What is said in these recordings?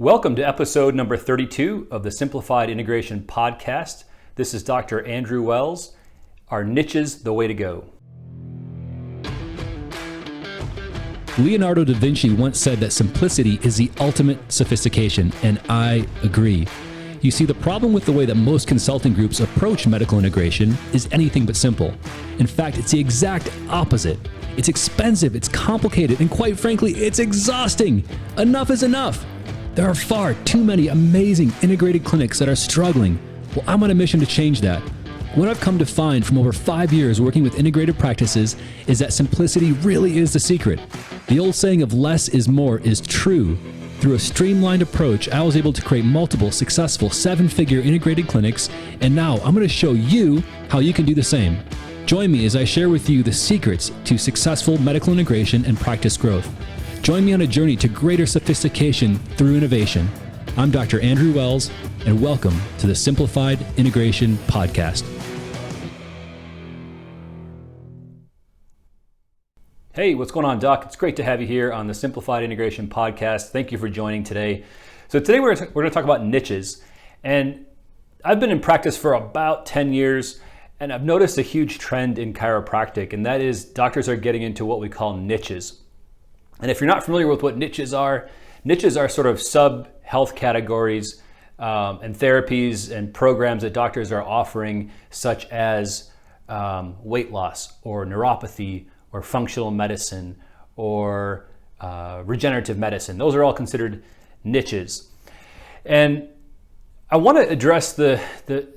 Welcome to episode number 32 of the Simplified Integration Podcast. This is Dr. Andrew Wells. Are niches the way to go? Leonardo da Vinci once said that simplicity is the ultimate sophistication, and I agree. You see, the problem with the way that most consulting groups approach medical integration is anything but simple. In fact, it's the exact opposite. It's expensive, it's complicated, and quite frankly, it's exhausting. Enough is enough. There are far too many amazing integrated clinics that are struggling. Well, I'm on a mission to change that. What I've come to find from over 5 years working with integrated practices is that simplicity really is the secret. The old saying of less is more is true. Through a streamlined approach, I was able to create multiple successful 7-figure integrated clinics, and now I'm going to show you how you can do the same. Join me as I share with you the secrets to successful medical integration and practice growth. Join me on a journey to greater sophistication through innovation. I'm Dr. Andrew Wells, and welcome to the Simplified Integration Podcast. Hey, what's going on, Doc? It's great to have you here on the Simplified Integration Podcast. Thank you for joining today. So today we're going to talk about niches. And I've been in practice for about 10 years, and I've noticed a huge trend in chiropractic, and that is doctors are getting into what we call niches. And if you're not familiar with what niches are sort of sub-health categories and therapies and programs that doctors are offering, such as weight loss or neuropathy or functional medicine or regenerative medicine. Those are all considered niches. And I want to address the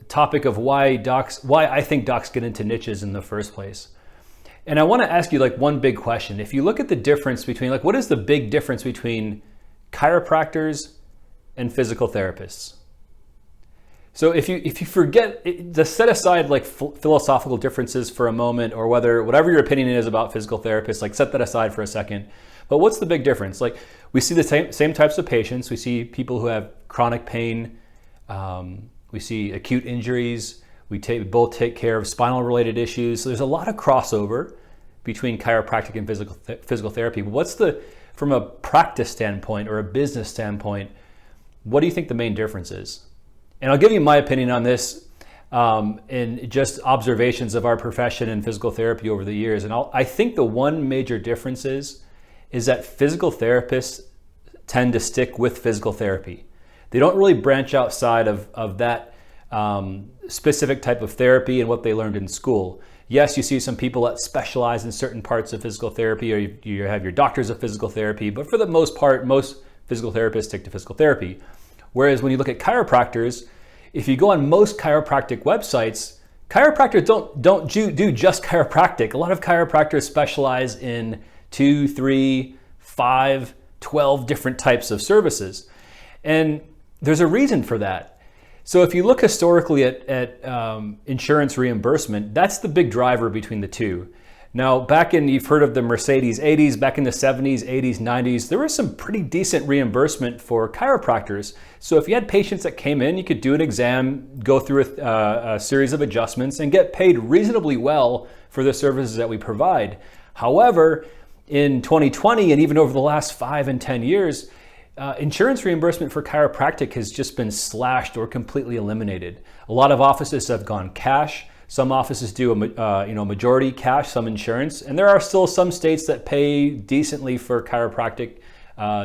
topic of why I think docs get into niches in the first place. And I want to ask you one big question. If you look at the difference between, what is the big difference between chiropractors and physical therapists? So if you forget, just set aside philosophical differences for a moment, or whatever your opinion is about physical therapists, set that aside for a second. But what's the big difference? We see the same types of patients. We see people who have chronic pain. We see acute injuries. We both take care of spinal related issues. So there's a lot of crossover between chiropractic and physical therapy. But from a practice standpoint or a business standpoint, what do you think the main difference is? And I'll give you my opinion on this in just observations of our profession in physical therapy over the years. And I think the one major difference is that physical therapists tend to stick with physical therapy. They don't really branch outside of that specific type of therapy and what they learned in school. Yes, you see some people that specialize in certain parts of physical therapy, or you have your doctors of physical therapy, but for the most part, most physical therapists stick to physical therapy. Whereas when you look at chiropractors, if you go on most chiropractic websites, chiropractors don't do just chiropractic. A lot of chiropractors specialize in 2, 3, 5, 12 different types of services. And there's a reason for that. So if you look historically at insurance reimbursement, that's the big driver between the two. Now, you've heard of the Mercedes 80s, back in the 70s, 80s, 90s, there was some pretty decent reimbursement for chiropractors. So if you had patients that came in, you could do an exam, go through a series of adjustments, and get paid reasonably well for the services that we provide. However, in 2020, and even over the last 5 and 10 years, insurance reimbursement for chiropractic has just been slashed or completely eliminated. A lot of offices have gone cash. Some offices do a majority cash, some insurance, and there are still some states that pay decently for chiropractic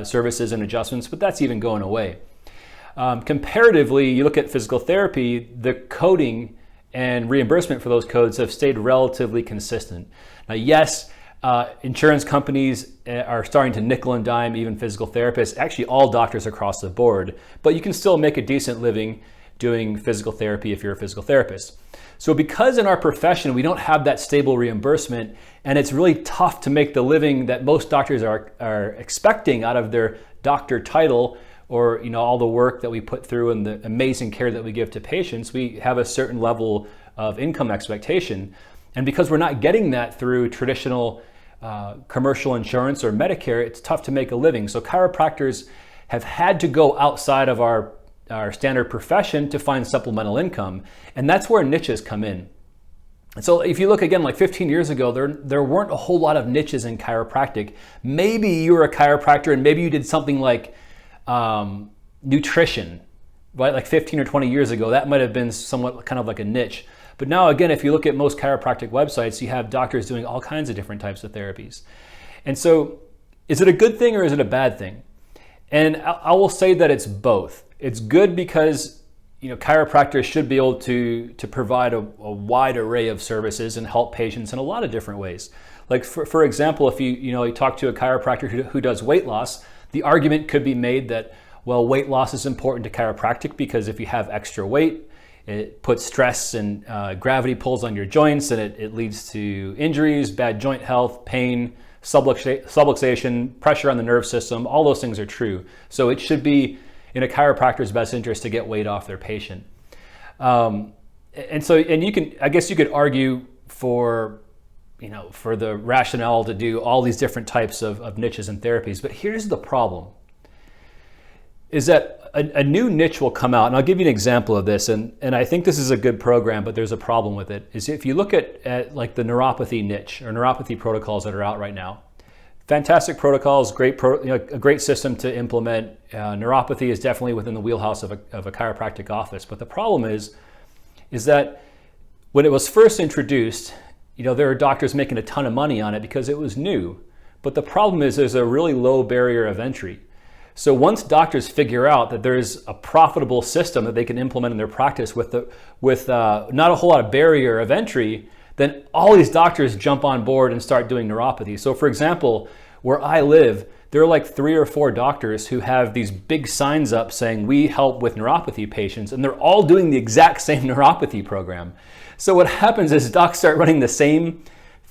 services and adjustments, but that's even going away. Comparatively, you look at physical therapy, the coding and reimbursement for those codes have stayed relatively consistent. Now, yes, insurance companies are starting to nickel and dime even physical therapists, actually all doctors across the board, but you can still make a decent living doing physical therapy if you're a physical therapist. So because in our profession we don't have that stable reimbursement, and it's really tough to make the living that most doctors are expecting out of their doctor title, or all the work that we put through and the amazing care that we give to patients, we have a certain level of income expectation. And because we're not getting that through traditional commercial insurance or Medicare, it's tough to make a living. So chiropractors have had to go outside of our standard profession to find supplemental income. And that's where niches come in. And so if you look again, 15 years ago, there weren't a whole lot of niches in chiropractic. Maybe you were a chiropractor and maybe you did something like nutrition, right? Like 15 or 20 years ago, that might have been somewhat kind of like a niche. But now, again, if you look at most chiropractic websites, you have doctors doing all kinds of different types of therapies. And so is it a good thing or is it a bad thing? And I will say that it's both. It's good because, you know, chiropractors should be able to provide a wide array of services and help patients in a lot of different ways. Like for example, if you talk to a chiropractor who does weight loss, the argument could be made that, well, weight loss is important to chiropractic because if you have extra weight, it puts stress and gravity pulls on your joints, and it leads to injuries, bad joint health, pain, subluxation, pressure on the nerve system. All those things are true. So it should be in a chiropractor's best interest to get weight off their patient. I guess you could argue for the rationale to do all these different types of niches and therapies. But here's the problem, is that a new niche will come out, and I'll give you an example of this, and I think this is a good program, but there's a problem with it, is if you look at like the neuropathy niche or neuropathy protocols that are out right now, fantastic protocols, a great system to implement. Neuropathy is definitely within the wheelhouse of a chiropractic office, but the problem is that when it was first introduced, there are doctors making a ton of money on it because it was new, but the problem is there's a really low barrier of entry. So once doctors figure out that there's a profitable system that they can implement in their practice with not a whole lot of barrier of entry, then all these doctors jump on board and start doing neuropathy. So for example, where I live, there are like 3 or 4 doctors who have these big signs up saying we help with neuropathy patients, and they're all doing the exact same neuropathy program. So what happens is docs start running the same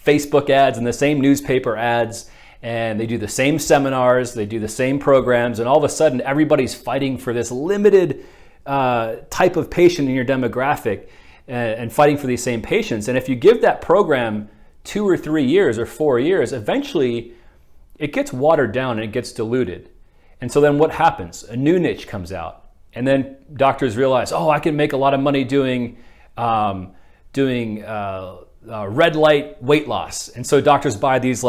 Facebook ads and the same newspaper ads, and they do the same seminars, they do the same programs, and all of a sudden everybody's fighting for this limited type of patient in your demographic and fighting for these same patients. And if you give that program 2 or 3 years or 4 years, eventually it gets watered down and it gets diluted. And so then what happens? A new niche comes out, and then doctors realize, I can make a lot of money doing red light weight loss. And so doctors buy these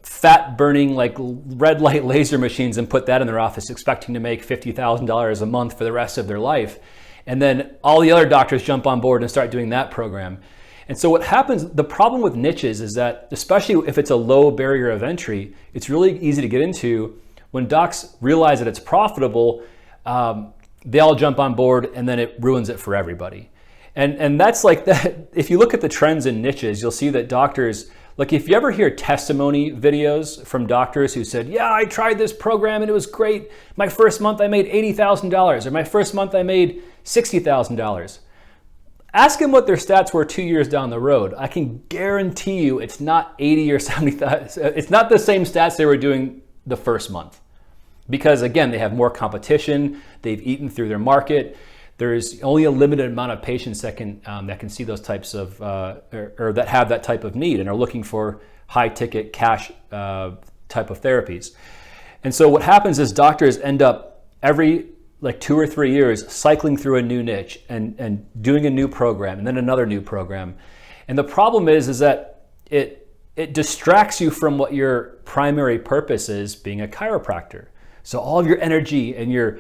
fat burning red light laser machines and put that in their office, expecting to make $50,000 a month for the rest of their life. And then all the other doctors jump on board and start doing that program. And so what happens, the problem with niches is that, especially if it's a low barrier of entry, it's really easy to get into. When docs realize that it's profitable, they all jump on board, and then it ruins it for everybody. And that's like that. If you look at the trends in niches, you'll see that doctors, like if you ever hear testimony videos from doctors who said, yeah, I tried this program and it was great. My first month I made $80,000, or my first month I made $60,000. Ask them what their stats were 2 years down the road. I can guarantee you it's not 80 or 70,000. It's not the same stats they were doing the first month. Because again, they have more competition. They've eaten through their market. There's only a limited amount of patients that can see those types of, or that have that type of need and are looking for high ticket cash type of therapies. And so what happens is doctors end up every 2 or 3 years cycling through a new niche and doing a new program and then another new program. And the problem is that it distracts you from what your primary purpose is, being a chiropractor. So all of your energy and your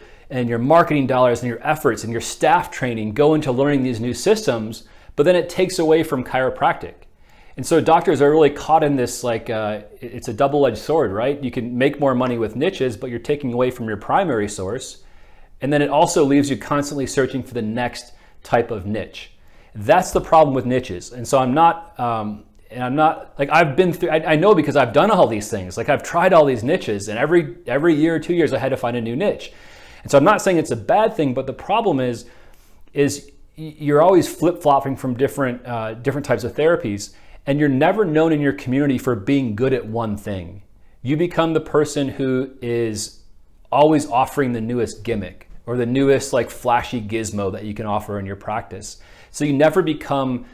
marketing dollars and your efforts and your staff training go into learning these new systems, but then it takes away from chiropractic. And so doctors are really caught in this, it's a double-edged sword, right? You can make more money with niches, but you're taking away from your primary source. And then it also leaves you constantly searching for the next type of niche. That's the problem with niches. And so I've been through, I know because I've done all these things. I've tried all these niches, and every year or 2 years I had to find a new niche. And so I'm not saying it's a bad thing, but the problem is you're always flip-flopping from different types of therapies, and you're never known in your community for being good at one thing. You become the person who is always offering the newest gimmick or the newest flashy gizmo that you can offer in your practice. So you never become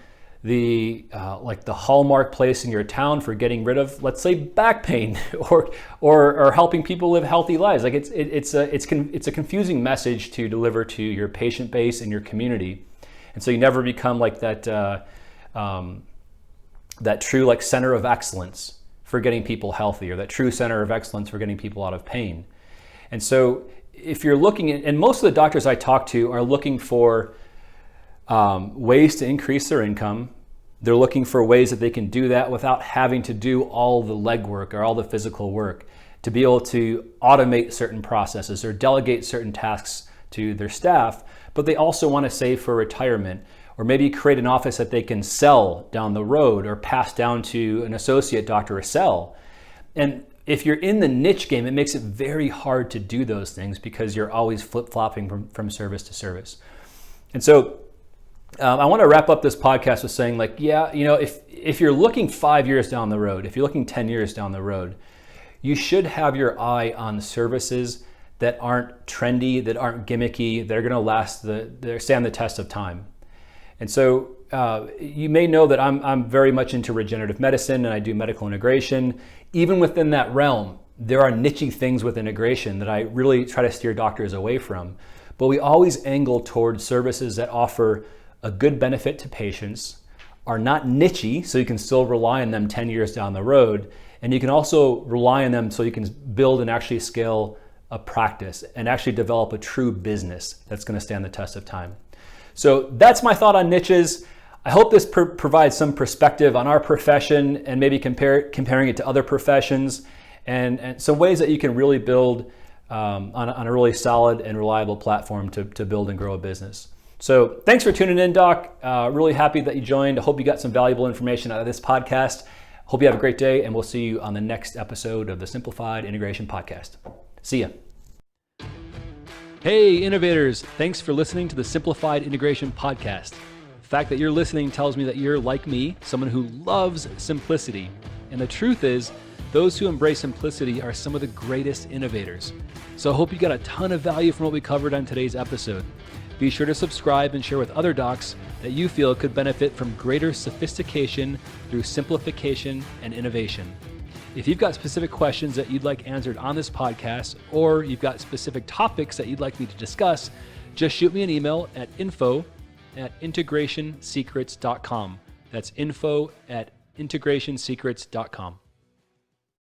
the hallmark place in your town for getting rid of, let's say, back pain or helping people live healthy lives. It's a confusing message to deliver to your patient base and your community, and so you never become that true center of excellence for getting people healthy, or that true center of excellence for getting people out of pain. And so if you're looking at, and most of the doctors I talk to are looking for ways to increase their income. They're looking for ways that they can do that without having to do all the legwork or all the physical work, to be able to automate certain processes or delegate certain tasks to their staff. But they also want to save for retirement, or maybe create an office that they can sell down the road or pass down to an associate doctor or sell. And if you're in the niche game, it makes it very hard to do those things because you're always flip-flopping from service to service. And so I want to wrap up this podcast with saying, like, yeah, if you're looking 5 years down the road, if you're looking 10 years down the road, you should have your eye on services that aren't trendy, that aren't gimmicky, that are going to stand the test of time. And so you may know that I'm very much into regenerative medicine, and I do medical integration. Even within that realm, there are niche things with integration that I really try to steer doctors away from. But we always angle towards services that offer a good benefit to patients, are not niche-y, so you can still rely on them 10 years down the road. And you can also rely on them so you can build and actually scale a practice and actually develop a true business that's going to stand the test of time. So that's my thought on niches. I hope this provides some perspective on our profession and maybe comparing it to other professions, and some ways that you can really build on a really solid and reliable platform to build and grow a business. So thanks for tuning in, Doc. Really happy that you joined. I hope you got some valuable information out of this podcast. Hope you have a great day, and we'll see you on the next episode of the Simplified Integration Podcast. See ya. Hey, innovators. Thanks for listening to the Simplified Integration Podcast. The fact that you're listening tells me that you're like me, someone who loves simplicity. And the truth is, those who embrace simplicity are some of the greatest innovators. So I hope you got a ton of value from what we covered on today's episode. Be sure to subscribe and share with other docs that you feel could benefit from greater sophistication through simplification and innovation. If you've got specific questions that you'd like answered on this podcast, or you've got specific topics that you'd like me to discuss, just shoot me an email at info@integrationsecrets.com. That's info@integrationsecrets.com.